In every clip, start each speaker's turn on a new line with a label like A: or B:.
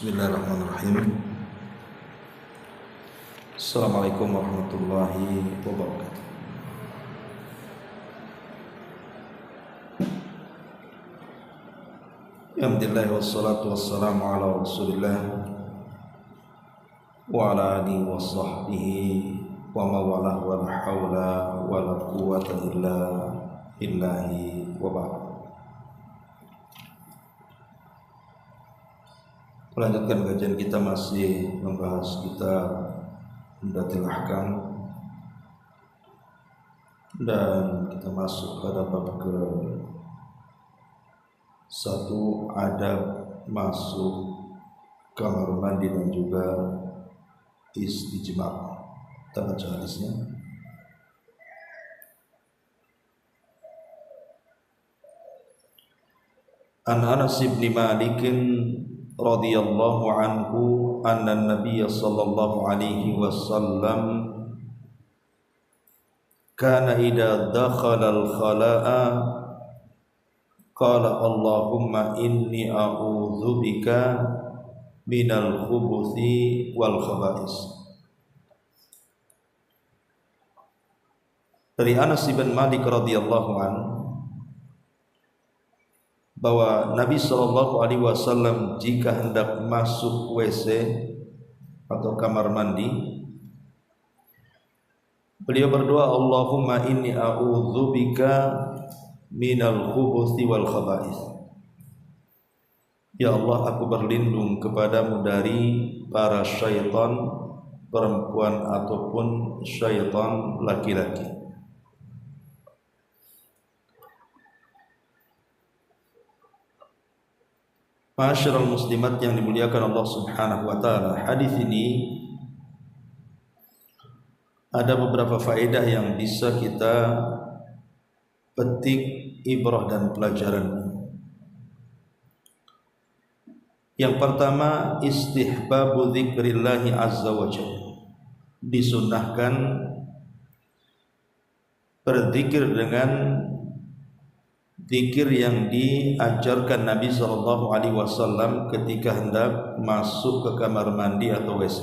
A: Bismillahirrahmanirrahim. Assalamualaikum warahmatullahi wabarakatuh. Alhamdulillah wassalatu wassalamu ala Rasulillah wa ala alihi wa sahbihi wa mawalah wa la hawla wa la quwwata illa billahi wa ba'd. Melanjutkan kajian kita masih membahas kitab Umdatul Ahkam, dan kita masuk pada bab ke satu, adab masuk kamar mandi dan juga istijmar. Kita baca hadisnya. An Anas bin Malik radhiyallahu anhu anna an-nabiy sallallahu alaihi wasallam kana idza dakhala al-khala'a qala Allahumma inni a'udzu bika minal khubuthi wal khaba'is. Dari Anas bin Malik radhiyallahu anhu bahwa Nabi sallallahu alaihi wasallam jika hendak masuk WC atau kamar mandi, beliau berdoa, Allahumma inni a'udzubika minal khubuthi wal khaba'is. Ya Allah, aku berlindung kepadamu dari para syaitan perempuan ataupun syaitan laki-laki. Ma'asyiral muslimat yang dimuliakan Allah Subhanahu wa taala, hadis ini ada beberapa faedah yang bisa kita petik ibrah dan pelajaran. Yang pertama, istihbabu dzikrillahi azza wa jalla. Disunnahkan berzikir dengan zikir yang diajarkan Nabi sallallahu alaihi wasallam ketika hendak masuk ke kamar mandi atau WC.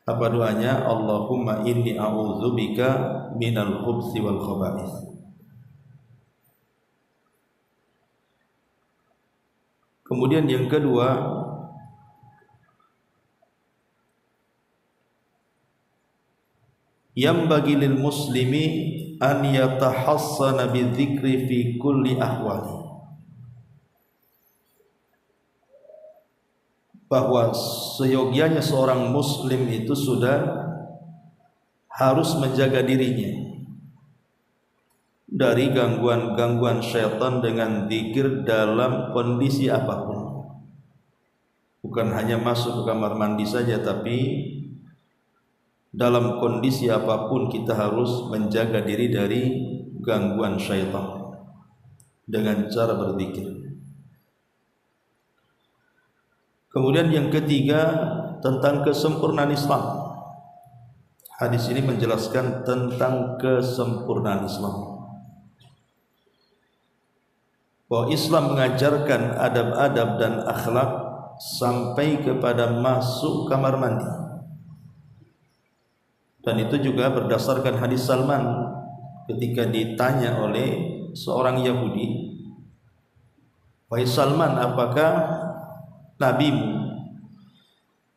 A: Apa doanya? Allahumma inni a'udzubika minal khubuthi wal khaba'is. Kemudian yang kedua, yang bagi lil muslimi an yatahassana bidzikri fi kulli ahwali, bahwa seyogianya seorang muslim itu sudah harus menjaga dirinya dari gangguan-gangguan syaitan dengan zikir dalam kondisi apapun. Bukan hanya masuk ke kamar mandi saja, tapi dalam kondisi apapun kita harus menjaga diri dari gangguan syaitan dengan cara berzikir. Kemudian yang ketiga, tentang kesempurnaan Islam. Hadis ini menjelaskan tentang kesempurnaan Islam, bahwa Islam mengajarkan adab-adab dan akhlak sampai kepada masuk kamar mandi. Dan itu juga berdasarkan hadis Salman ketika ditanya oleh seorang Yahudi, wahai Salman, apakah nabimu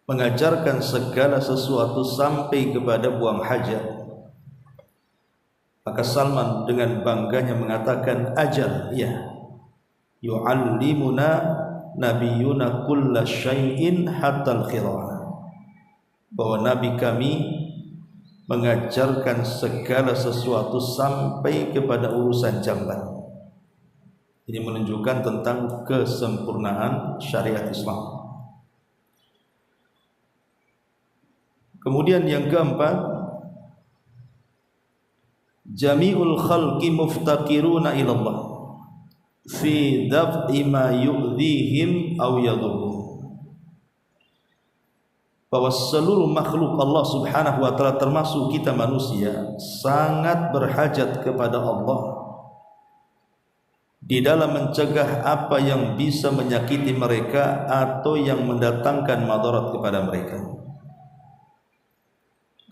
A: mengajarkan segala sesuatu sampai kepada buang hajat? Maka Salman dengan bangganya mengatakan, ajal, ya, yu'allimuna nabiyuna kulla syai'in hatta al-khirah, bahwa nabi kami mengajarkan segala sesuatu sampai kepada urusan jamban. Ini menunjukkan tentang kesempurnaan syariat Islam. Kemudian yang keempat, jami'ul khalqi muftaqiruna ila Allah fi daf'i ma yu'dhihim aw yadhurruhum, bahwa seluruh makhluk Allah Subhanahu wa taala termasuk kita manusia sangat berhajat kepada Allah di dalam mencegah apa yang bisa menyakiti mereka atau yang mendatangkan madarat kepada mereka.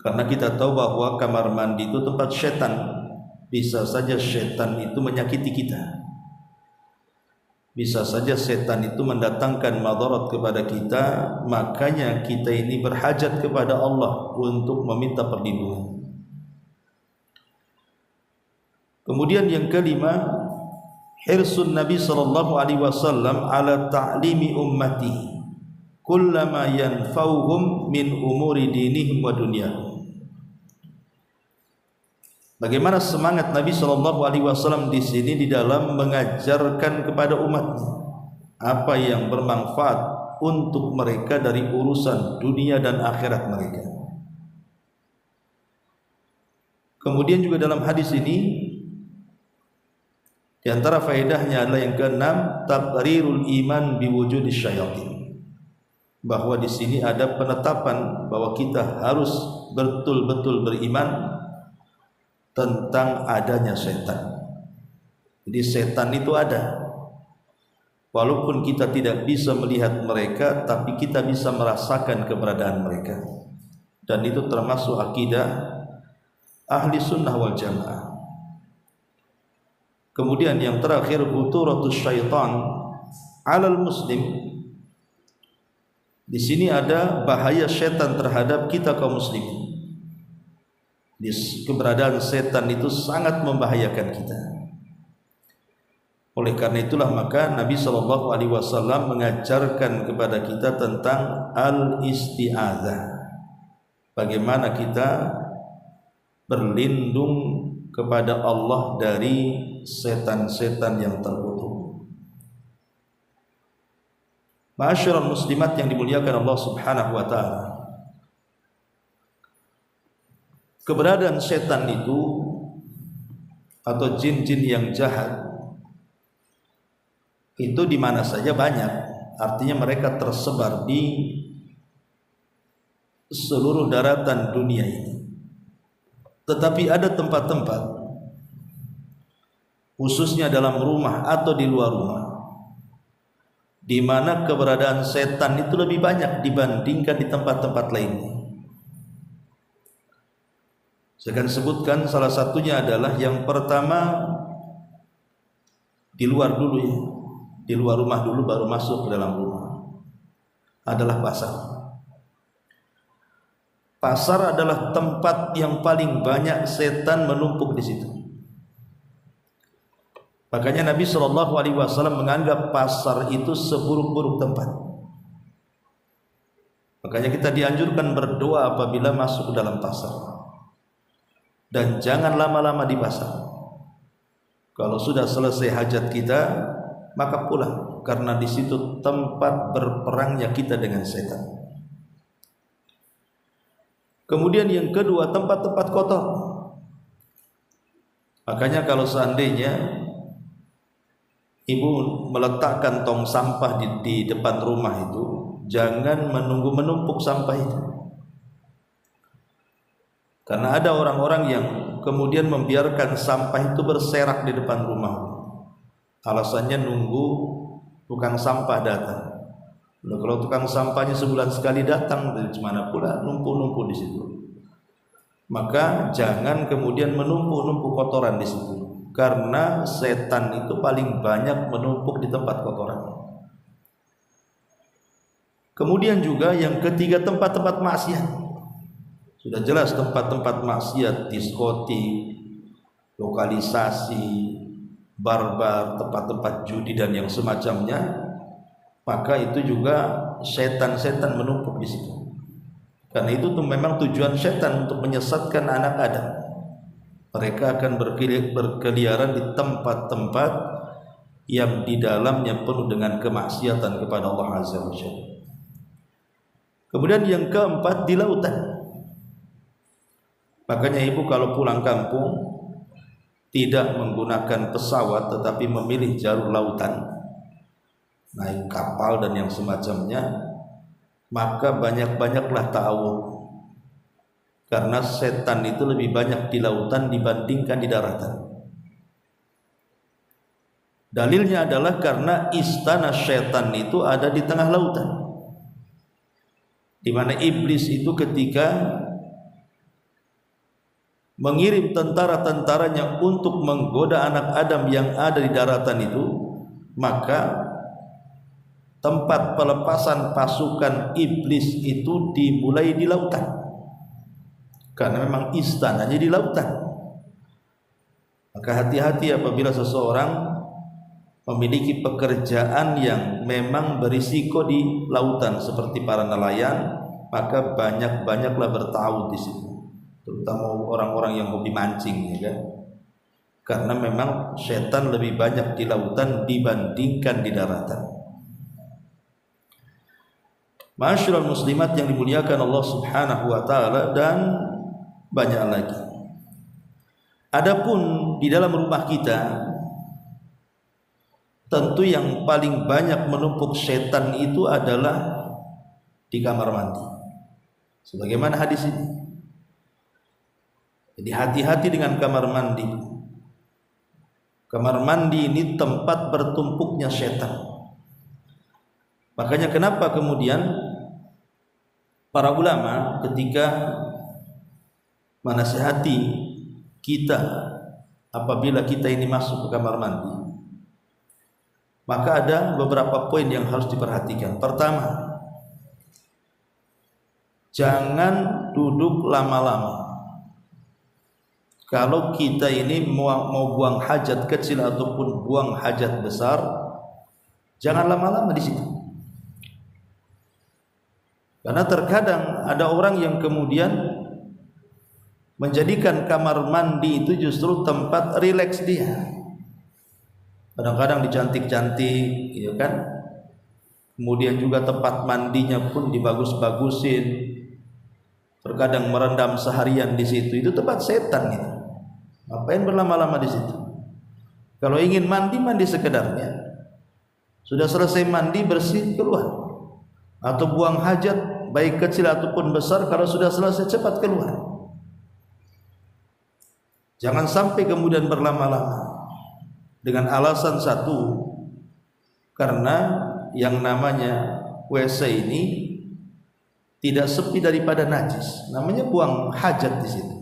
A: Karena kita tahu bahwa kamar mandi itu tempat setan. Bisa saja setan itu menyakiti kita. Bisa saja setan itu mendatangkan madarat kepada kita. Makanya kita ini berhajat kepada Allah untuk meminta perlindungan. Kemudian yang kelima, hirsun Nabi sallallahu alaihi wasallam ala ta'limi ummati kullama yanfa'uhum min umuri dinihim wa dunyahum. Bagaimana semangat Nabi sallallahu alaihi wasallam di sini di dalam mengajarkan kepada umatnya apa yang bermanfaat untuk mereka dari urusan dunia dan akhirat mereka. Kemudian juga dalam hadis ini di antara faedahnya adalah yang keenam, taqrirul iman biwujudis syayatin. Bahwa di sini ada penetapan bahwa kita harus betul-betul beriman tentang adanya setan. Jadi setan itu ada. Walaupun kita tidak bisa melihat mereka, tapi kita bisa merasakan keberadaan mereka. Dan itu termasuk akidah ahli sunnah wal jamaah. Kemudian yang terakhir, khuturatus syaitan 'alal muslim. Di sini ada bahaya setan terhadap kita kaum muslimin. Keberadaan setan itu sangat membahayakan kita. Oleh karena itulah maka Nabi sallallahu alaihi wasallam mengajarkan kepada kita tentang al-isti'adzah. Bagaimana kita berlindung kepada Allah dari setan-setan yang terkutuk. Ma'asyiral muslimat yang dimuliakan Allah Subhanahu wa taala. Keberadaan setan itu atau jin-jin yang jahat itu di mana saja banyak. Artinya mereka tersebar di seluruh daratan dunia ini. Tetapi ada tempat-tempat, khususnya dalam rumah atau di luar rumah, di mana keberadaan setan itu lebih banyak dibandingkan di tempat-tempat lainnya. Saya akan sebutkan salah satunya adalah yang pertama di luar dulu ya, di luar rumah dulu baru masuk ke dalam rumah, adalah pasar. Pasar adalah tempat yang paling banyak setan menumpuk di situ. Makanya Nabi Shallallahu Alaihi Wasallam menganggap pasar itu seburuk-buruk tempat. Makanya kita dianjurkan berdoa apabila masuk ke dalam pasar. Dan jangan lama-lama di pasar. Kalau sudah selesai hajat kita, maka pulang, karena di situ tempat berperangnya kita dengan setan. Kemudian yang kedua, tempat-tempat kotor. Makanya kalau seandainya ibu meletakkan tong sampah di depan rumah itu, jangan menunggu menumpuk sampah itu. Karena ada orang-orang yang kemudian membiarkan sampah itu berserak di depan rumah. Alasannya nunggu tukang sampah datang. Lalu kalau tukang sampahnya sebulan sekali datang, dari mana pula numpuk-numpuk di situ. Maka jangan kemudian menumpuk-numpuk kotoran di situ. Karena setan itu paling banyak menumpuk di tempat kotoran. Kemudian juga yang ketiga, tempat-tempat maksiat. Sudah jelas tempat-tempat maksiat, diskotik, lokalisasi, barbar, tempat-tempat judi dan yang semacamnya, maka itu juga setan-setan menumpuk di situ. Karena itu memang tujuan setan untuk menyesatkan anak Adam. Mereka akan berkeliaran di tempat-tempat yang di dalamnya penuh dengan kemaksiatan kepada Allah Azza wa Jalla. Kemudian yang keempat, di lautan. Makanya ibu kalau pulang kampung tidak menggunakan pesawat tetapi memilih jalur lautan, naik kapal dan yang semacamnya, maka banyak-banyaklah ta'awud. Karena setan itu lebih banyak di lautan dibandingkan di daratan. Dalilnya adalah karena istana syaitan itu ada di tengah lautan, di mana iblis itu ketika mengirim tentara-tentaranya untuk menggoda anak Adam yang ada di daratan itu, maka tempat pelepasan pasukan iblis itu dimulai di lautan, karena memang istananya di lautan. Maka hati-hati apabila seseorang memiliki pekerjaan yang memang berisiko di lautan seperti para nelayan, maka banyak-banyaklah bertawud di situ, terutama orang-orang yang hobi mancing, ya kan? Karena memang setan lebih banyak di lautan dibandingkan di daratan. Ma'asyiral muslimat yang dimuliakan Allah Subhanahu wa taala, dan banyak lagi. Adapun di dalam rumah kita, tentu yang paling banyak menumpuk setan itu adalah di kamar mandi, sebagaimana hadis ini. Jadi hati-hati dengan kamar mandi. Kamar mandi ini tempat bertumpuknya setan. Makanya kenapa kemudian para ulama ketika menasihati kita apabila kita ini masuk ke kamar mandi, maka ada beberapa poin yang harus diperhatikan. Pertama, jangan duduk lama-lama. Kalau kita ini mau buang hajat kecil ataupun buang hajat besar, jangan lama-lama di situ. Karena terkadang ada orang yang kemudian menjadikan kamar mandi itu justru tempat rileks dia. Kadang-kadang dicantik-cantik, ya kan? Kemudian juga tempat mandinya pun dibagus-bagusin. Terkadang merendam seharian di situ. Itu tempat setan itu. Ngapain berlama-lama di situ? Kalau ingin mandi, mandi sekedarnya. Sudah selesai mandi, bersih, keluar. Atau buang hajat, baik kecil ataupun besar, kalau sudah selesai cepat keluar. Jangan sampai kemudian berlama-lama dengan alasan satu, karena yang namanya WC ini tidak sepi daripada najis, namanya buang hajat di situ.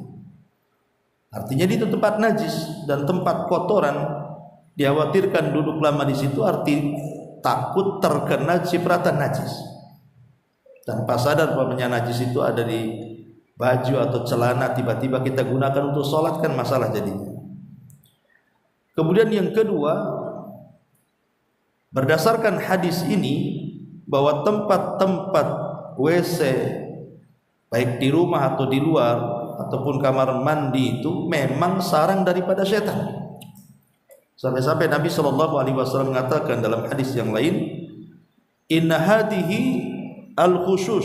A: Artinya itu tempat najis dan tempat kotoran, dikhawatirkan duduk lama di situ arti takut terkena cipratan najis. Tanpa sadar bahwa najis itu ada di baju atau celana, tiba-tiba kita gunakan untuk sholat, kan masalah jadinya. Kemudian yang kedua, berdasarkan hadis ini bahwa tempat-tempat WC baik di rumah atau di luar ataupun kamar mandi itu memang sarang daripada setan. Sampai-sampai Nabi SAW mengatakan dalam hadis yang lain, inna hadihi al-khusus,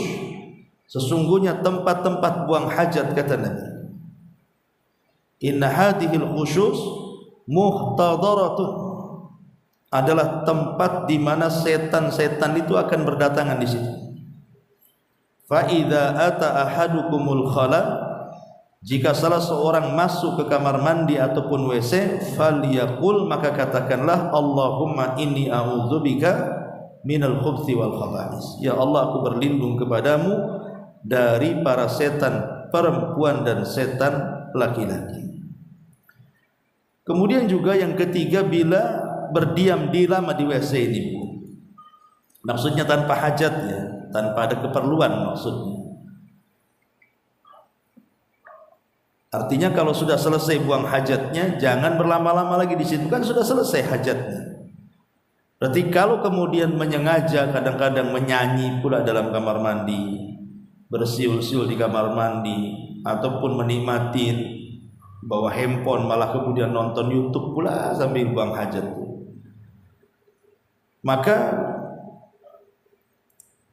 A: sesungguhnya tempat-tempat buang hajat, kata Nabi, inna hadihi al-khusus muhtadaratun, adalah tempat di mana setan-setan itu akan berdatangan di situ. Fa idza ata ahadukumul khala, jika salah seorang masuk ke kamar mandi ataupun WC, falyaqul, maka katakanlah, Allahumma inni a'udzubika minal khubuthi wal khaba'is. Ya Allah, aku berlindung kepadamu dari para setan perempuan dan setan laki-laki. Kemudian juga yang ketiga, bila berdiam di lama di WC ini, maksudnya tanpa hajat, ya, tanpa ada keperluan maksudnya. Artinya kalau sudah selesai buang hajatnya, jangan berlama-lama lagi di situ, kan sudah selesai hajatnya. Berarti kalau kemudian menyengaja kadang-kadang menyanyi pula dalam kamar mandi, bersiul-siul di kamar mandi, ataupun menikmati bawa handphone malah kemudian nonton YouTube pula sambil buang hajat, maka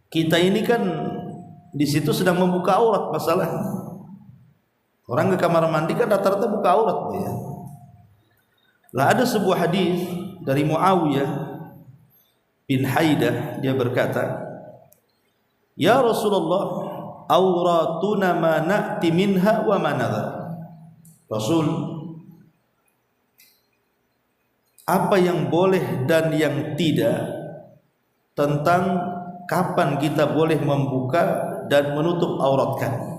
A: kita ini kan di situ sedang membuka aurat masalahnya. Orang ke kamar mandi kan rata-rata buka aurat, ya. Lah ada sebuah hadis dari Muawiyah bin Haidah, dia berkata, ya Rasulullah, auratuna ma na'ti minha wa ma nadhar. Rasul, apa yang boleh dan yang tidak, tentang kapan kita boleh membuka dan menutup auratkan.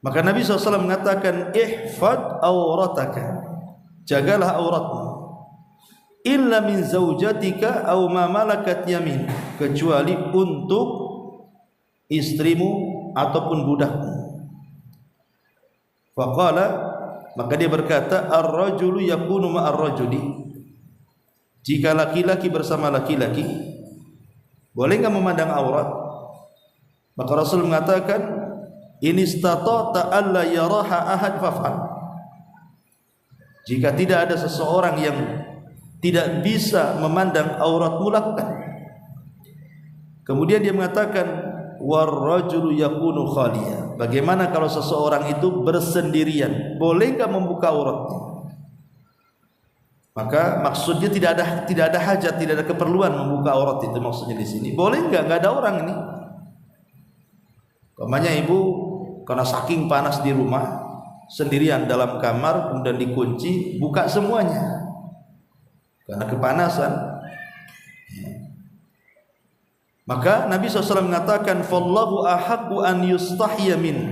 A: Maka Nabi SAW mengatakan, ihfad aurataka, jagalah auratmu, illa min zaujatika aw ma malakat yamin, kecuali untuk istrimu ataupun budakmu. Faqala, maka dia berkata, ar-rajulu yakunu ma'ar rajuli, jika laki-laki bersama laki-laki, boleh enggak memandang aurat? Maka Rasul mengatakan, in istata'ta alla yaraha ahad faf'al, jika tidak ada seseorang yang tidak bisa memandang auratmu, lakukan. Kemudian dia mengatakan, warrajulu yakunu khaliya, bagaimana kalau seseorang itu bersendirian, boleh enggak membuka auratnya? Maka maksudnya tidak ada hajat, tidak ada keperluan membuka aurat, itu maksudnya di sini. Boleh enggak ada orang ini. Umpamanya ibu karena saking panas di rumah, sendirian dalam kamar, kemudian dikunci, buka semuanya karena kepanasan. Maka Nabi SAW mengatakan, fallahu ahaqqu an yustahya min,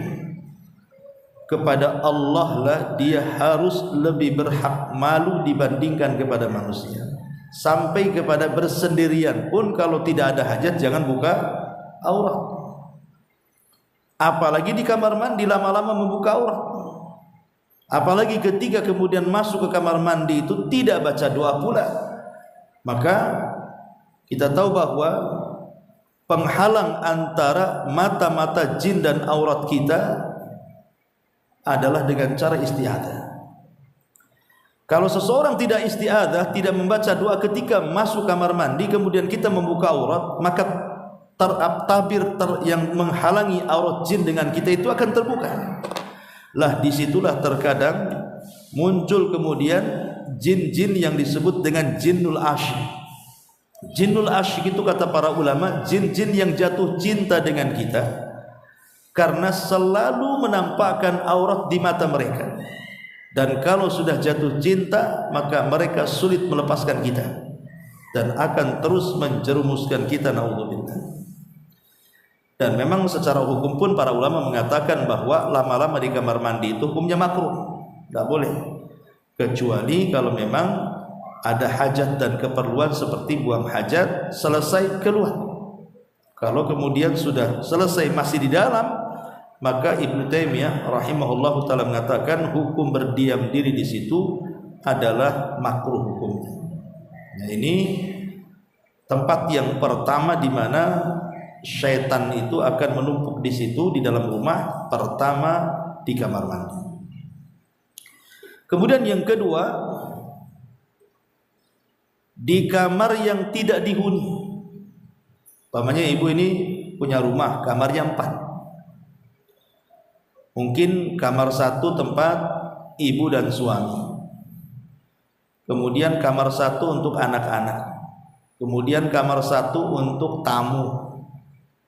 A: kepada Allah lah dia harus lebih berhak malu dibandingkan kepada manusia. Sampai kepada bersendirian pun kalau tidak ada hajat jangan buka aurat. Apalagi di kamar mandi lama-lama membuka aurat. Apalagi ketika kemudian masuk ke kamar mandi itu tidak baca doa pula. Maka kita tahu bahwa penghalang antara mata-mata jin dan aurat kita adalah dengan cara isti'adzah. Kalau seseorang tidak isti'adzah, tidak membaca doa ketika masuk kamar mandi, kemudian kita membuka aurat, maka tabir yang menghalangi aurat jin dengan kita itu akan terbuka. Lah disitulah terkadang muncul kemudian jin-jin yang disebut dengan jinnul asyik. Jinnul asyik itu kata para ulama, jin-jin yang jatuh cinta dengan kita karena selalu menampakkan aurat di mata mereka. Dan kalau sudah jatuh cinta, maka mereka sulit melepaskan kita dan akan terus menjerumuskan kita, naudzubillah. Dan memang secara hukum pun para ulama mengatakan bahwa lama-lama di kamar mandi itu hukumnya makruh, tidak boleh, kecuali kalau memang ada hajat dan keperluan seperti buang hajat, selesai keluar. Kalau kemudian sudah selesai masih di dalam, maka Ibnu Taimiyah rahimahullahu taala mengatakan hukum berdiam diri di situ adalah makruh hukumnya. Nah, ini tempat yang pertama di mana syaitan itu akan menumpuk di situ, di dalam rumah, pertama di kamar mandi. Kemudian yang kedua, di kamar yang tidak dihuni. Umpamanya ibu ini punya rumah, kamarnya 4. Mungkin kamar 1 tempat ibu dan suami, kemudian kamar 1 untuk anak-anak, kemudian kamar 1 untuk tamu,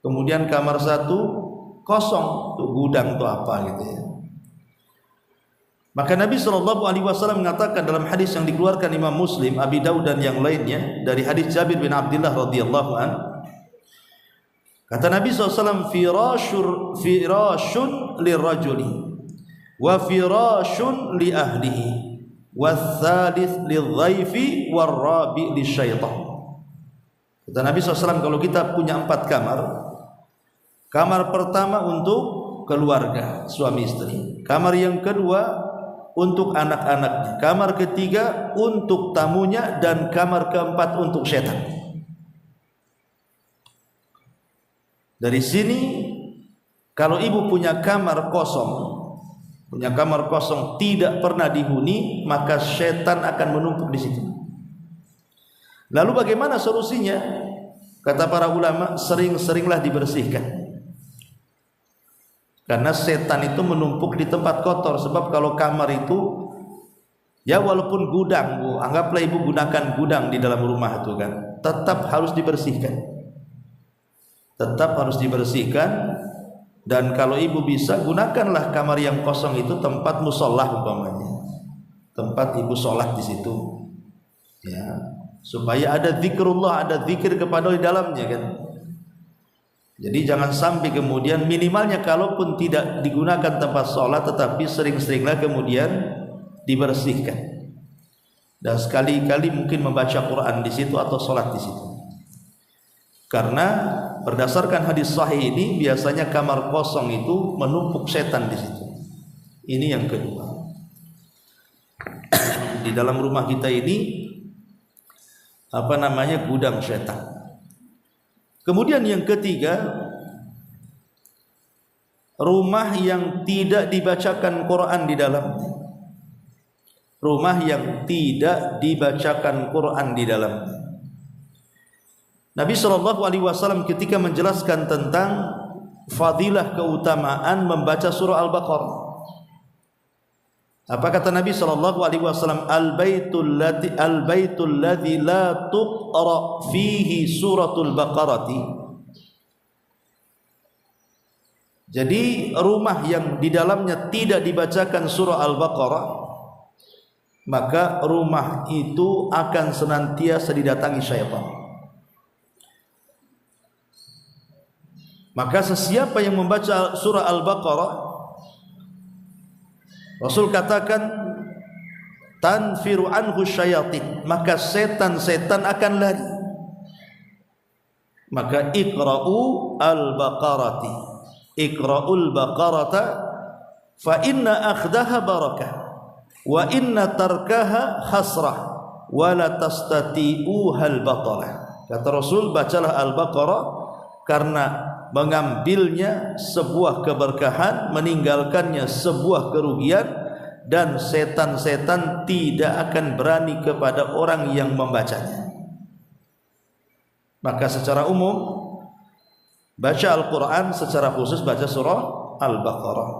A: kemudian kamar 1 kosong untuk gudang atau apa gitu ya. Maka Nabi SAW mengatakan dalam hadis yang dikeluarkan Imam Muslim, Abi Daud dan yang lainnya dari hadis Jabir bin Abdullah radhiyallahu an, kata Nabi SAW, firashun lirrajuli wa firashun li ahlihi wa thalith lidhaifi wa rabi lisyaitan. Kata Nabi SAW, kalau kita punya 4 kamar, kamar pertama untuk keluarga, suami istri, kamar yang kedua untuk anak-anaknya, kamar ketiga untuk tamunya, dan kamar keempat untuk setan. Dari sini kalau ibu punya kamar kosong, tidak pernah dihuni, maka setan akan menumpuk di situ. Lalu bagaimana solusinya? Kata para ulama, sering-seringlah dibersihkan. Karena setan itu menumpuk di tempat kotor. Sebab kalau kamar itu, ya walaupun gudang, Bu, anggaplah ibu gunakan gudang di dalam rumah itu kan, tetap harus dibersihkan. Tetap harus dibersihkan. Dan kalau ibu bisa, gunakanlah kamar yang kosong itu tempat musolah umpamanya. tempat ibu sholat di situ, ya, supaya ada zikrullah, ada zikir kepada di dalamnya kan. Jadi jangan sampai kemudian minimalnya kalaupun tidak digunakan tempat sholat, tetapi sering-seringlah kemudian dibersihkan. Dan sekali-kali mungkin membaca Quran di situ atau sholat di situ. Karena berdasarkan hadis sahih ini biasanya kamar kosong itu menumpuk setan di situ. Ini yang kedua. Di dalam rumah kita ini gudang setan. Kemudian yang ketiga, rumah yang tidak dibacakan Quran di dalamnya. Rumah yang tidak dibacakan Quran di dalamnya. Nabi SAW ketika menjelaskan tentang fadilah keutamaan membaca surah Al-Baqarah, apa kata Nabi SAW? Al-baitul ladzi la tuqra fihi suratul Baqarati. Jadi rumah yang di dalamnya tidak dibacakan surah Al-Baqarah, maka rumah itu akan senantiasa didatangi syaitan. Maka sesiapa yang membaca surah Al-Baqarah, Rasul katakan tanfiru anhu syayatin, maka setan-setan akan lari. Maka iqra'u al-baqarati, iqra'ul baqarata fa inna akhdaha barakah wa inna tarkaha khasrah wa la tastati'uha al-batalah. Kata Rasul, bacalah Al-Baqarah karena mengambilnya sebuah keberkahan, meninggalkannya sebuah kerugian, dan setan-setan tidak akan berani kepada orang yang membacanya. Maka secara umum baca Al-Quran, secara khusus baca surah Al-Baqarah,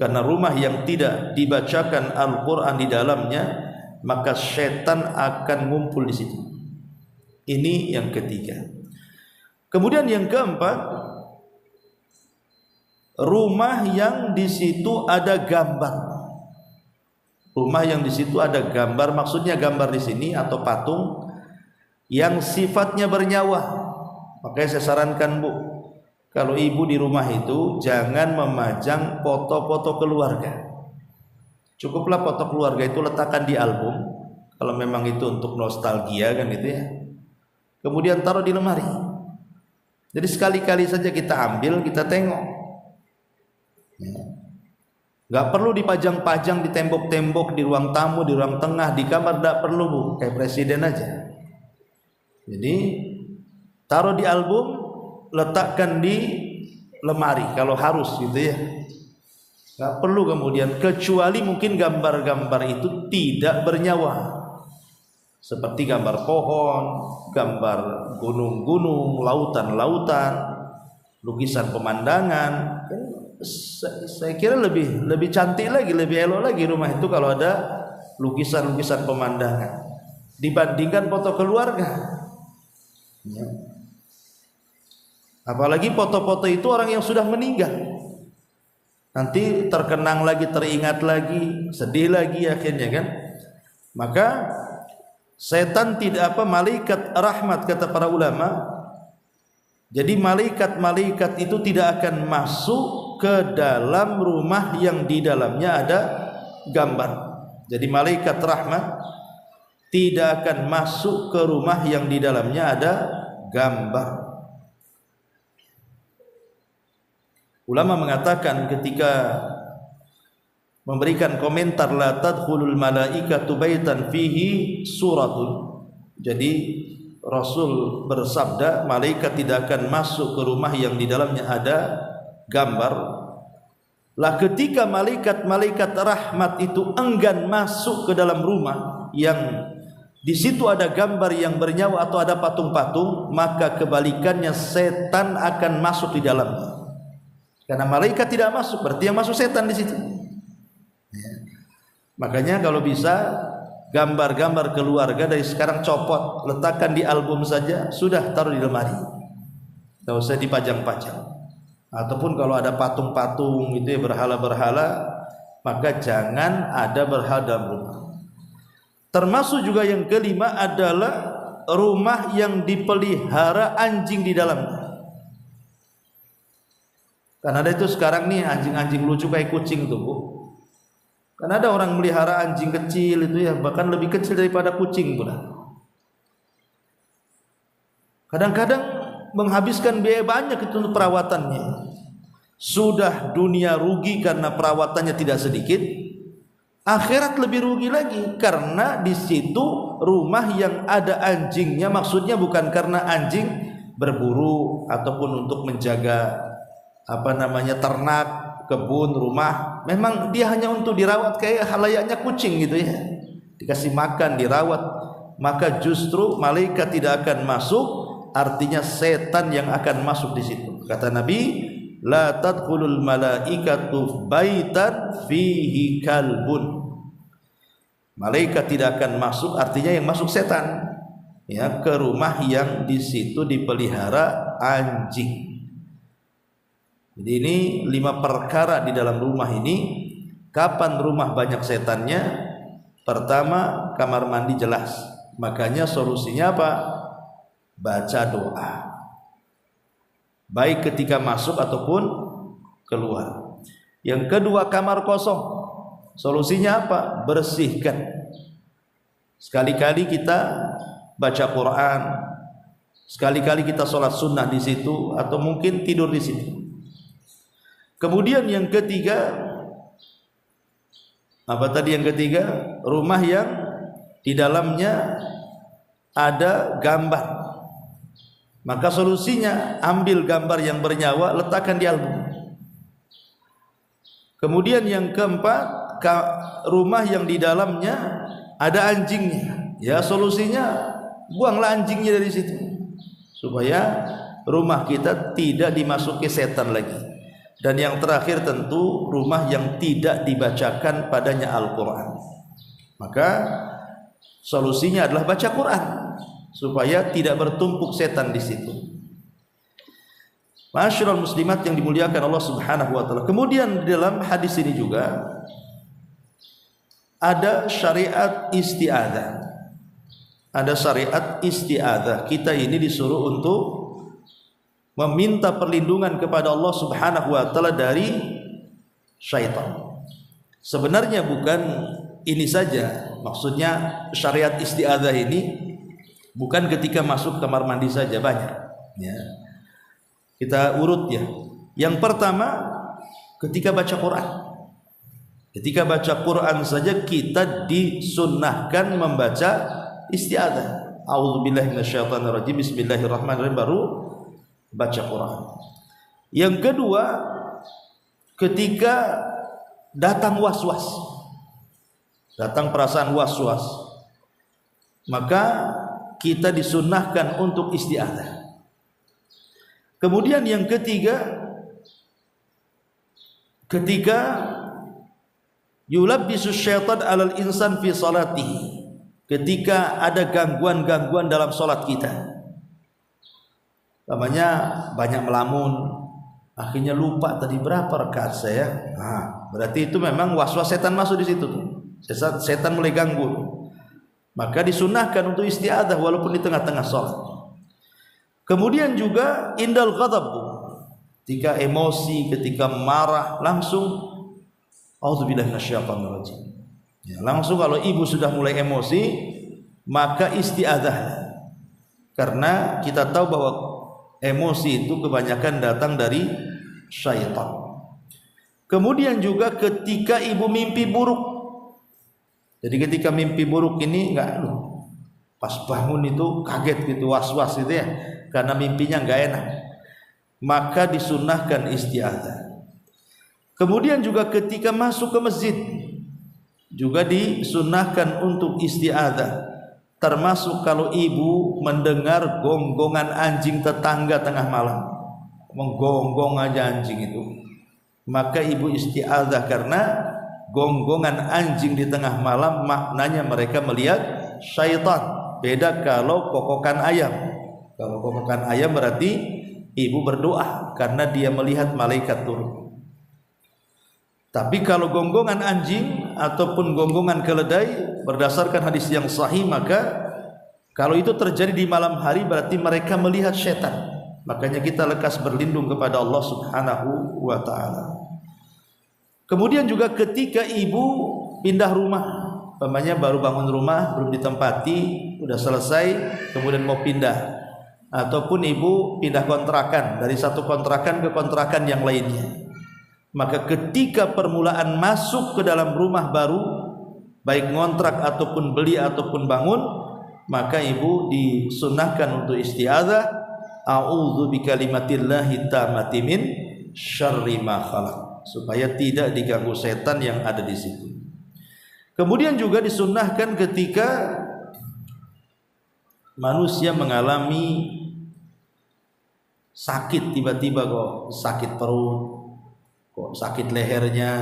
A: karena rumah yang tidak dibacakan Al-Quran di dalamnya, maka setan akan ngumpul di situ. Ini yang ketiga. Kemudian yang keempat, rumah yang di situ ada gambar. Rumah yang di situ ada gambar, maksudnya gambar di sini atau patung yang sifatnya bernyawa. Makanya saya sarankan Bu, kalau ibu di rumah itu jangan memajang foto-foto keluarga. Cukuplah foto keluarga itu letakkan di album, kalau memang itu untuk nostalgia kan itu ya. Kemudian taruh di lemari. Jadi sekali-kali saja kita ambil, kita tengok. Gak perlu dipajang-pajang di tembok-tembok, di ruang tamu, di ruang tengah, di kamar, gak perlu Bu, kayak presiden aja. Jadi taruh di album, letakkan di lemari kalau harus gitu ya. Gak perlu kemudian, kecuali mungkin gambar-gambar itu tidak bernyawa, seperti gambar pohon, gambar gunung-gunung, lautan-lautan, lukisan pemandangan. Saya kira lebih cantik lagi, lebih elok lagi rumah itu kalau ada lukisan-lukisan pemandangan dibandingkan foto keluarga. Ya. Apalagi foto-foto itu orang yang sudah meninggal, nanti terkenang lagi, teringat lagi, sedih lagi akhirnya kan. Maka setan tidak malaikat rahmat kata para ulama. Jadi malaikat-malaikat itu tidak akan masuk ke dalam rumah yang di dalamnya ada gambar. Jadi malaikat rahmat tidak akan masuk ke rumah yang di dalamnya ada gambar. Ulama mengatakan ketika memberikan komentar la tadkhulul malaikatu baitan fihi suratun. Jadi Rasul bersabda malaikat tidak akan masuk ke rumah yang di dalamnya ada gambar. Lah ketika malaikat-malaikat rahmat itu enggan masuk ke dalam rumah yang di situ ada gambar yang bernyawa atau ada patung-patung, maka kebalikannya setan akan masuk di dalamnya. Karena malaikat tidak masuk, berarti yang masuk setan di situ. Makanya kalau bisa gambar-gambar keluarga dari sekarang copot, letakkan di album saja, sudah taruh di lemari, tidak usah dipajang-pajang. Ataupun kalau ada patung-patung itu ya, berhala-berhala, maka jangan ada berhala dalam rumah. Termasuk juga yang kelima adalah rumah yang dipelihara anjing di dalamnya. Karena ada itu sekarang nih anjing-anjing lucu kayak kucing tuh, Bu. Karena ada orang melihara anjing kecil itu ya, bahkan lebih kecil daripada kucing pula. Kadang-kadang menghabiskan biaya banyak itu untuk perawatannya. Sudah dunia rugi karena perawatannya tidak sedikit, akhirat lebih rugi lagi karena di situ rumah yang ada anjingnya, maksudnya bukan karena anjing berburu ataupun untuk menjaga ternak, kebun, rumah. Memang dia hanya untuk dirawat kayak halayaknya kucing gitu ya, dikasih makan, dirawat. Maka justru malaikat tidak akan masuk, artinya setan yang akan masuk di situ. Kata Nabi, la tadkhulul malaikatu baitan fihi kalbun. Malaikat tidak akan masuk, artinya yang masuk setan ya, ke rumah yang di situ dipelihara anjing. Jadi ini 5 perkara di dalam rumah ini. Kapan rumah banyak setannya? Pertama, kamar mandi jelas. Makanya solusinya apa? Baca doa, baik ketika masuk ataupun keluar. Yang kedua, kamar kosong. Solusinya apa? Bersihkan. Sekali-kali kita baca Quran, sekali-kali kita sholat sunnah di situ, atau mungkin tidur di situ. Kemudian yang ketiga, apa tadi yang ketiga? Rumah yang di dalamnya ada gambar. Maka solusinya ambil gambar yang bernyawa, letakkan di album. Kemudian yang keempat, rumah yang di dalamnya ada anjingnya. Ya, solusinya buanglah anjingnya dari situ supaya rumah kita tidak dimasuki setan lagi. Dan yang terakhir tentu rumah yang tidak dibacakan padanya Al-Quran. Maka solusinya adalah baca Quran supaya tidak bertumpuk setan di situ. Ma'asyiral muslimat yang dimuliakan Allah Subhanahu wa taala. Kemudian di dalam hadis ini juga ada syariat isti'adzah. Ada syariat isti'adzah. Kita ini disuruh untuk meminta perlindungan kepada Allah Subhanahu wa taala dari syaitan. Sebenarnya bukan ini saja, maksudnya syariat isti'adzah ini bukan ketika masuk kamar mandi saja, banyak ya. Kita urut ya. Yang pertama, ketika baca Quran. Ketika baca Quran saja kita disunnahkan membaca isti'adzah. A'udzubillahi minasyaitonirrajim, bismillahirrahmanirrahim, baru baca Quran. Yang kedua, ketika datang was-was, datang perasaan was-was, maka kita disunnahkan untuk isti'adzah. Kemudian yang ketiga, ketika yulabbisu syaitan alal insan fi salatihi, ketika ada gangguan-gangguan dalam salat kita. Namanya banyak melamun, akhirnya lupa tadi berapa rakaat saya. Nah, berarti itu memang was-was setan masuk di situ tuh. Setan mulai ganggu. Maka disunahkan untuk isti'adzah walaupun di tengah-tengah salat. Kemudian juga indal ghadab, ketika emosi, ketika marah, langsung a'udzubillahi minasyaitonirrajim. Ya, langsung kalau ibu sudah mulai emosi, maka isti'adzah. Karena kita tahu bahwa emosi itu kebanyakan datang dari syaitan. Kemudian juga ketika ibu mimpi buruk. Jadi ketika mimpi buruk ini enggak pas bangun itu kaget gitu, was-was gitu ya, karena mimpinya enggak enak. Maka disunnahkan isti'adzah. Kemudian juga ketika masuk ke masjid juga disunnahkan untuk isti'adzah. Termasuk kalau ibu mendengar gonggongan anjing tetangga tengah malam, menggonggong aja anjing itu, maka ibu isti'adzah, karena gonggongan anjing di tengah malam maknanya mereka melihat syaitan. Beda kalau kokokan ayam. Kalau kokokan ayam berarti ibu berdoa karena dia melihat malaikat turun. Tapi kalau gonggongan anjing ataupun gonggongan keledai berdasarkan hadis yang sahih, maka kalau itu terjadi di malam hari berarti mereka melihat setan. Makanya kita lekas berlindung kepada Allah Subhanahu wa taala. Kemudian juga ketika ibu pindah rumah, umpamanya baru bangun rumah, belum ditempati, udah selesai, kemudian mau pindah, ataupun ibu pindah kontrakan dari satu kontrakan ke kontrakan yang lainnya. Maka ketika permulaan masuk ke dalam rumah baru, baik ngontrak ataupun beli ataupun bangun, maka ibu disunnahkan untuk isti'adzah, a'udzu bikalimatillahi tammati min syarri ma khalaq, supaya tidak diganggu setan yang ada di situ. Kemudian juga disunnahkan ketika manusia mengalami sakit, tiba-tiba kok sakit perut, kok sakit lehernya,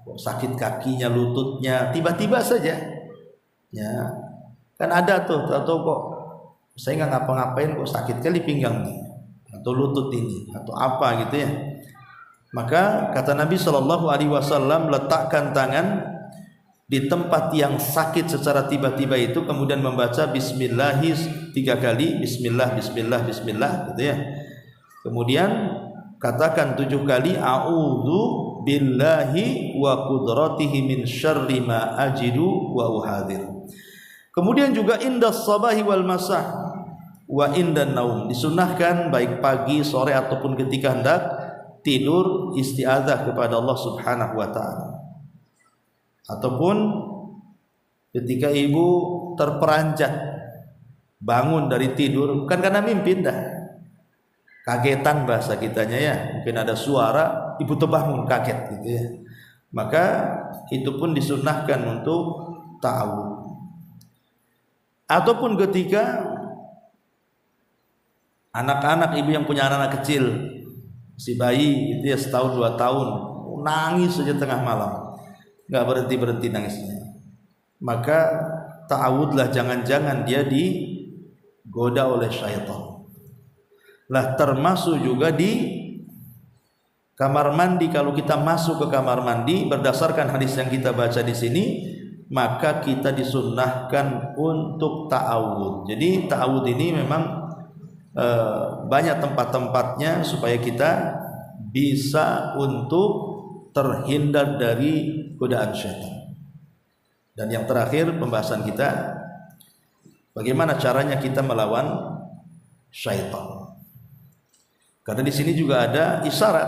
A: kok sakit kakinya, lututnya, tiba-tiba saja. Ya, kan ada tuh, atau kok saya nggak ngapa-ngapain kok sakit kali pinggangnya, atau lutut ini, atau apa gitu ya. Maka kata Nabi SAW, letakkan tangan di tempat yang sakit secara tiba-tiba itu, kemudian membaca Bismillahis 3 kali, Bismillah, Bismillah, Bismillah, gitu ya. Kemudian katakan 7 kali, a'udzu billahi wa qudratihi min syarri ma ajidu wa uhadir. Kemudian juga indas sabahi wal masah wa indan naum, disunahkan baik pagi, sore ataupun ketika hendak tidur isti'adzah kepada Allah Subhanahu wa taala. Ataupun ketika ibu terperanjat bangun dari tidur, bukan karena mimpi, dah kagetan bahasa kitanya ya, mungkin ada suara ibu terbangun kaget gitu ya, maka itu pun disunnahkan untuk ta'awudz. Ataupun ketika anak-anak ibu yang punya anak-anak kecil, si bayi itu ya, setahun 2 tahun, nangis saja tengah malam, nggak berhenti nangisnya, maka ta'awudlah, jangan-jangan dia digoda oleh syaitan. Lah termasuk juga di kamar mandi, kalau kita masuk ke kamar mandi berdasarkan hadis yang kita baca di sini, maka kita disunnahkan untuk ta'awudz. Jadi ta'awudz ini memang banyak tempat-tempatnya supaya kita bisa untuk terhindar dari godaan syaitan. Dan yang terakhir pembahasan kita, bagaimana caranya kita melawan syaitan. Karena di sini juga ada isyarat.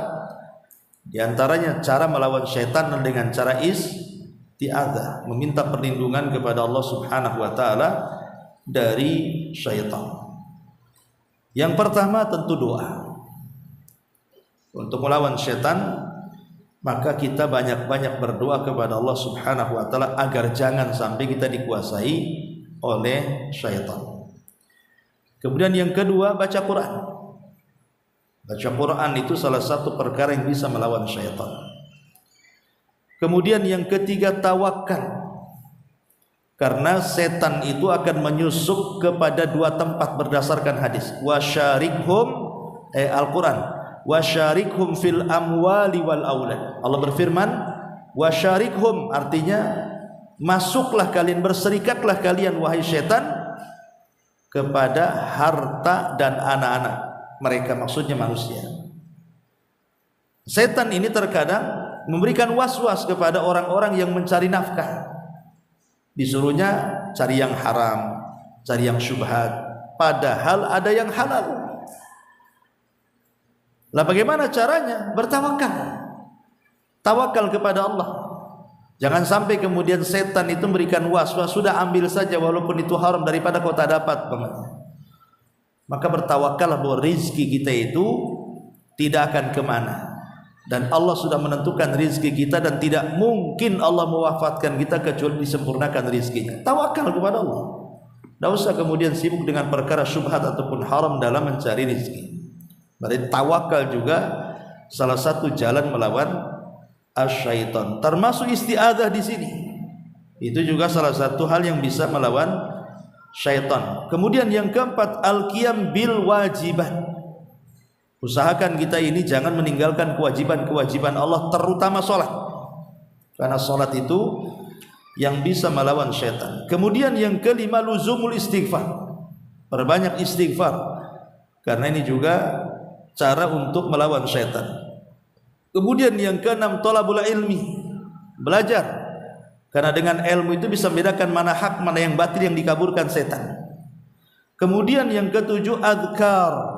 A: Di antaranya cara melawan syaitan dengan cara isti'adzah, meminta perlindungan kepada Allah Subhanahu wa taala dari syaitan. Yang pertama tentu doa. Untuk melawan syaitan, maka kita banyak-banyak berdoa kepada Allah Subhanahu wa taala agar jangan sampai kita dikuasai oleh syaitan. Kemudian yang kedua, baca Quran. Baca Quran itu salah satu perkara yang bisa melawan syaitan. Kemudian yang ketiga, tawakal. Karena setan itu akan menyusup kepada 2 tempat berdasarkan hadis. Wasyarikhum Al-Quran, wasyarikhum fil amwali wal aulad. Allah berfirman, wasyarikhum, artinya masuklah kalian, berserikatlah kalian wahai setan kepada harta dan anak-anak mereka, maksudnya manusia. Setan ini terkadang memberikan was-was kepada orang-orang yang mencari nafkah. Disuruhnya cari yang haram, cari yang syubhat, padahal ada yang halal. Lah bagaimana caranya? Bertawakal. Tawakal kepada Allah. Jangan sampai kemudian setan itu memberikan was-was, sudah ambil saja walaupun itu haram daripada kau tak dapat. Maka bertawakallah bahwa rizki kita itu tidak akan kemana, dan Allah sudah menentukan rizki kita, dan tidak mungkin Allah mewafatkan kita kecuali disempurnakan rizkinya. Tawakal kepada Allah. Tidak usah kemudian sibuk dengan perkara syubhat ataupun haram dalam mencari rizki. Berarti tawakal juga salah satu jalan melawan asyaitan. Termasuk isti'adzah di sini. Itu juga salah satu hal yang bisa melawan syaitan. Kemudian yang keempat, al-qiyam bil wajibat. Usahakan kita ini jangan meninggalkan kewajiban-kewajiban Allah, terutama sholat. Karena salat itu yang bisa melawan syaitan. Kemudian yang kelima, luzumul istighfar. Perbanyak istighfar. Karena ini juga cara untuk melawan syaitan. Kemudian yang keenam, thalabul ilmi. Belajar. Karena dengan ilmu itu bisa membedakan mana hak, mana yang batil, yang dikaburkan setan. Kemudian yang ketujuh, adhkar.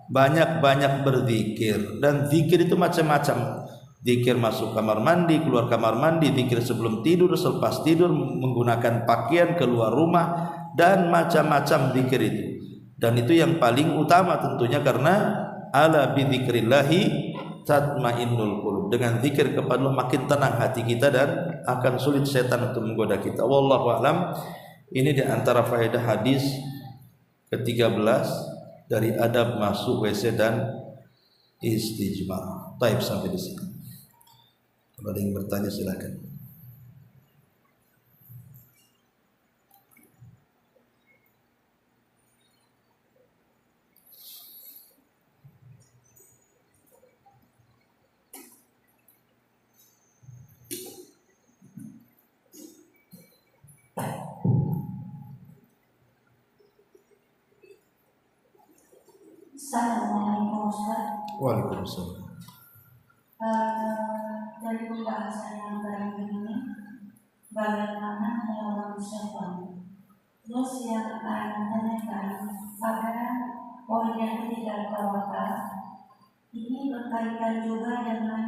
A: Banyak-banyak berzikir. Dan zikir itu macam-macam. Zikir masuk kamar mandi, keluar kamar mandi, zikir sebelum tidur, selepas tidur, menggunakan pakaian, keluar rumah, dan macam-macam zikir itu. Dan itu yang paling utama tentunya, karena ala bidzikrillahi tatmainnul qulub. Dengan zikir kepada Allah makin tenang hati kita dan akan sulit setan untuk menggoda kita. Wallahu a'lam. Ini di antara faedah hadis ke-13 dari adab masuk WC dan istijmar. Baik, sampai di sini. Kalau ada yang bertanya silakan.
B: Assalamualaikum Ustaz.
A: Waalaikumsalam.
B: Dari pembahasan yang tadi ini, bagaimana melawan syaitan. Terus yang akan ditanyakan pada poin yang ketiga tawakal, ini berkaitan juga dengan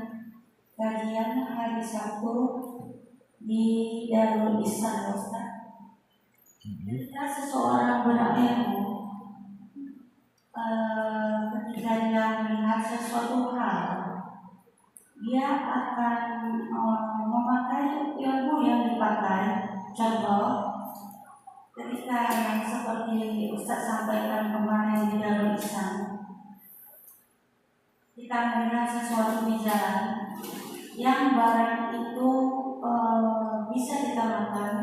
B: kajian hari Sabtu di Darul Ihsan Ustaz. Ketika seseorang berilmu, ketika dia melihat sesuatu hal, dia akan memakai ilmu yang dipakai. Contoh, ketika yang seperti Ustaz sampaikan kemarin di Darul Ihsan, kita melihat sesuatu di jalan yang barang itu bisa kita makan,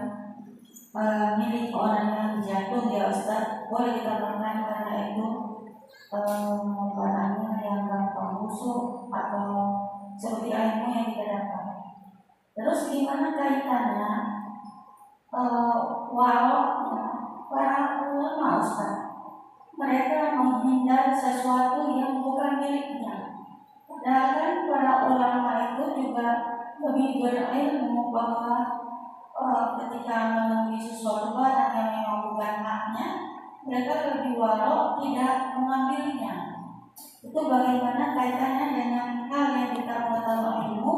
B: milik orang yang jatuh ya Ustaz, boleh kita makan karena itu barangnya yang gampang busuk atau seperti ilmu yang kita dapat. Terus gimana kaitannya waroknya para ulama Ustaz? Mereka menghindar sesuatu yang bukan miliknya. Padahal kan para ulama itu juga lebih berilmu bahwa ketika menemui sesuatu barang yang memang bukan haknya, mereka lebih warok tidak mengambilnya. Itu bagaimana kaitannya dengan hal yang kita mengetahui ilmu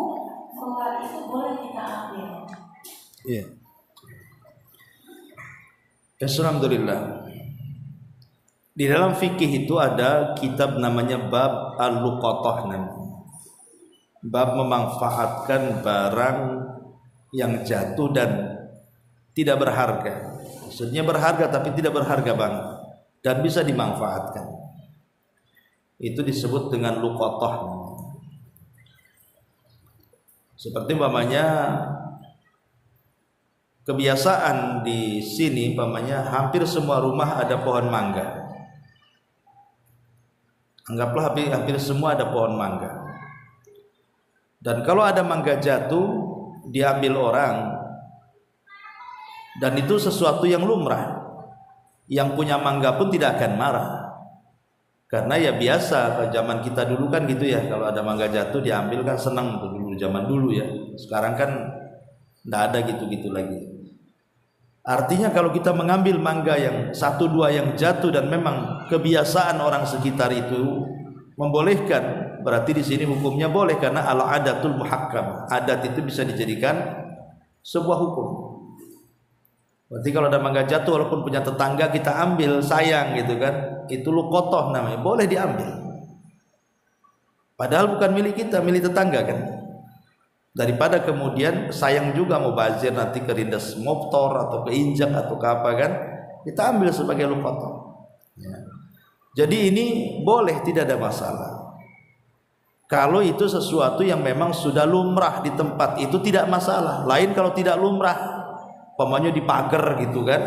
B: bahwa itu boleh kita ambil.
A: Iya. Alhamdulillah. Di dalam fikih itu ada kitab namanya bab al-luqatah, bab memanfaatkan barang yang jatuh dan tidak berharga. Maksudnya berharga tapi tidak berharga banget dan bisa dimanfaatkan. Itu disebut dengan luqatah. Seperti umpamanya kebiasaan di sini, umpamanya hampir semua rumah ada pohon mangga. Anggaplah hampir semua ada pohon mangga. Dan kalau ada mangga jatuh diambil orang, dan itu sesuatu yang lumrah, yang punya mangga pun tidak akan marah, karena ya biasa kalau zaman kita dulu kan gitu ya, kalau ada mangga jatuh diambil kan senang tuh dulu, zaman dulu ya. Sekarang kan tidak ada gitu-gitu lagi. Artinya kalau kita mengambil mangga yang satu dua yang jatuh dan memang kebiasaan orang sekitar itu membolehkan, berarti di sini hukumnya boleh, karena al-adatul muhakkam, adat itu bisa dijadikan sebuah hukum. Berarti kalau ada mangga jatuh walaupun punya tetangga kita ambil, sayang gitu kan, itu luqatah namanya, boleh diambil. Padahal bukan milik kita, milik tetangga kan. Daripada kemudian sayang juga mau bazir nanti kerindas motor atau keinjak atau ke apa kan, kita ambil sebagai luqatah. Ya. Jadi ini boleh, tidak ada masalah. Kalau itu sesuatu yang memang sudah lumrah di tempat itu tidak masalah. Lain kalau tidak lumrah, umpamanya di pagar gitu kan,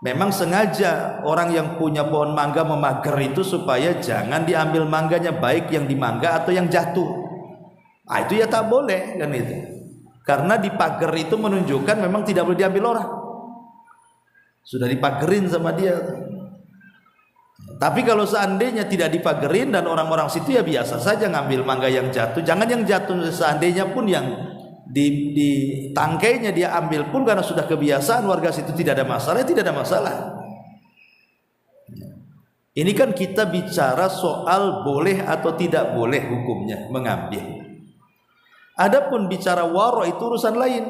A: memang sengaja orang yang punya pohon mangga memagar itu supaya jangan diambil mangganya, baik yang di mangga atau yang jatuh. Itu ya tak boleh kan itu. Karena di pagar itu menunjukkan memang tidak boleh diambil orang. Sudah dipagerin sama dia. Tapi kalau seandainya tidak dipagerin dan orang-orang situ ya biasa saja ngambil mangga yang jatuh. Jangan yang jatuh, seandainya pun yang di tangkainya dia ambil pun karena sudah kebiasaan warga situ tidak ada masalah, tidak ada masalah. Ini kan kita bicara soal boleh atau tidak boleh hukumnya mengambil. Adapun bicara waro itu urusan lain.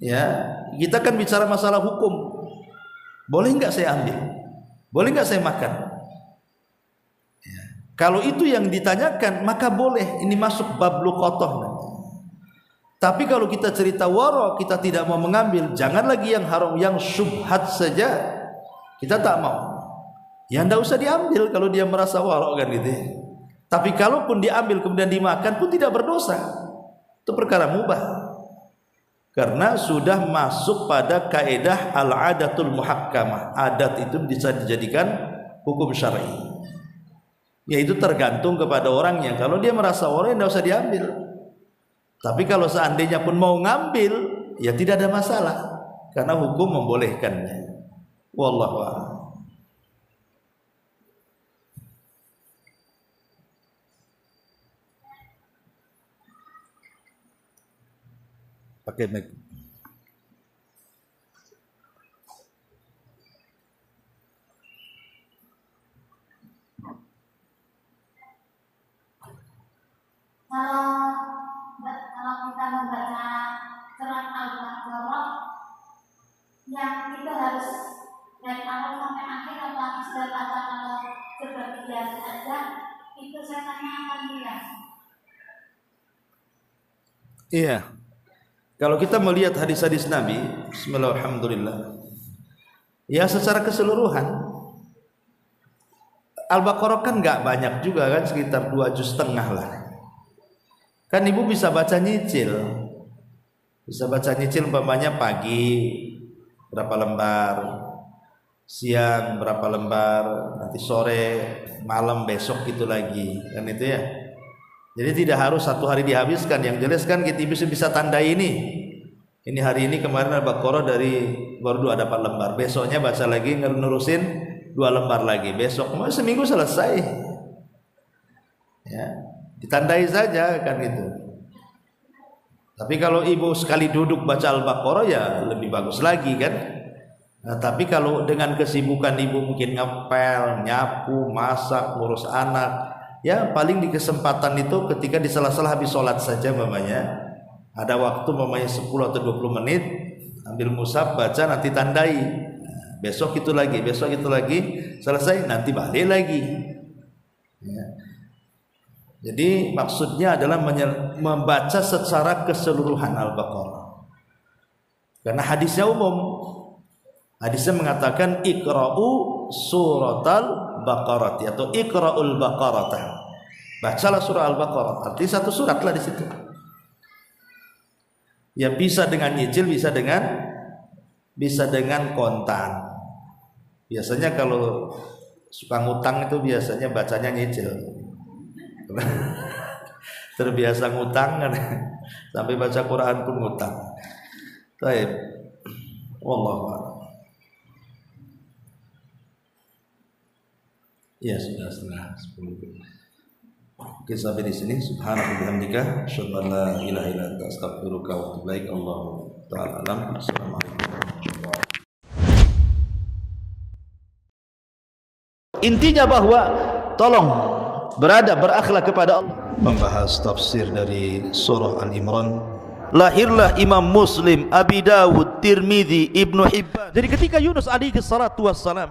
A: Ya, kita kan bicara masalah hukum. Boleh enggak saya ambil? Boleh enggak saya makan? Ya. Kalau itu yang ditanyakan maka boleh. Ini masuk bab luqatah. Tapi kalau kita cerita waro, kita tidak mau mengambil, jangan lagi yang haram, yang syubhat saja kita tak mau. Ya enggak usah diambil kalau dia merasa waro kan gitu. Tapi kalaupun diambil kemudian dimakan pun tidak berdosa. Itu perkara mubah. Karena sudah masuk pada kaidah al-adatul muhakkamah. Adat itu bisa dijadikan hukum syar'i. Yaitu tergantung kepada orangnya. Kalau dia merasa waro tidak usah diambil. Tapi kalau seandainya pun mau ngambil, ya tidak ada masalah. Karena hukum membolehkannya. Wallahu a'lam. Pakai mic.
B: Kalau kita membaca surat Al-Baqarah, yang itu harus dari awal sampai akhir atau sudah baca kalau sebagian saja, itu saya tanyakan dia.
A: Iya. Kalau kita melihat hadis-hadis Nabi, bismillahirrahmanirrahim, ya secara keseluruhan Al-Baqarah kan nggak banyak juga kan, sekitar 2,5 juz lah. Kan ibu bisa baca nyicil, umpamanya pagi berapa lembar, siang berapa lembar, nanti sore, malam besok itu lagi, kan itu ya. Jadi tidak harus satu hari dihabiskan. Yang jelas kan kita bisa tandai ini. Ini hari ini kemarin Al-Baqarah baru 4 lembar. Besoknya baca lagi nerusin 2 lembar lagi. Besok seminggu selesai. Ya, ditandai saja kan itu. Tapi kalau ibu sekali duduk baca Al-Baqarah ya lebih bagus lagi kan. Nah, tapi kalau dengan kesibukan ibu mungkin ngepel, nyapu, masak, ngurus anak, ya paling di kesempatan itu ketika di sela-sela habis sholat saja mamanya, ada waktu mamanya 10 atau 20 menit, ambil mushaf baca, nanti tandai, besok itu lagi, selesai nanti balik lagi ya. Jadi maksudnya adalah membaca secara keseluruhan Al-Baqarah, karena hadisnya umum. Hadisnya mengatakan iqra'u suratal Baqarah atau iqra'ul Baqarah. Bacalah surah Al-Baqarah. Artinya satu surat lah di situ. Ya bisa dengan nyicil, bisa dengan kontan. Biasanya kalau suka ngutang itu biasanya bacanya nyicil. Terbiasa ngutang kan, sampai baca Quran pun ngutang. Baik. Wallahu a'lam. Ya sudah setengah 10. Oke, sampai di sini. Subhanallah bihamdika, asyhadu an la ilaha illa anta, astaghfiruka wa atubu ilaik. Allahu ta'ala alam. Assalamualaikum warahmatullahi wabarakatuh. Intinya bahwa tolong berakhlak kepada Allah. Membahas tafsir dari surah Al-Imran. Lahirlah Imam Muslim, Abi Dawud, Tirmidzi, Ibnu Hibban. Jadi ketika Yunus alaihi salatu wassalam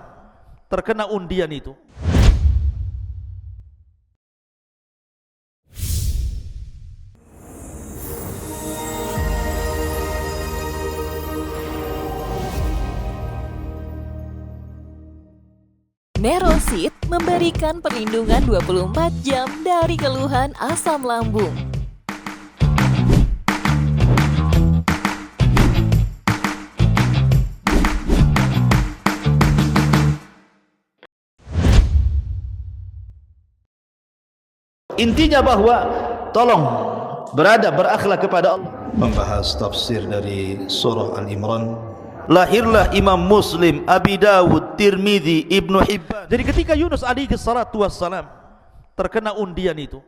A: terkena undian itu,
C: Nerosit memberikan perlindungan 24 jam dari keluhan asam lambung.
A: intinya bahwa tolong berakhlak kepada Allah. membahas tafsir dari surah Al-Imran. Lahirlah Imam Muslim, Abi Dawud, Tirmidzi, Ibnu Hibban.
D: Jadi ketika Yunus alaihi salatu wassalam terkena undian itu,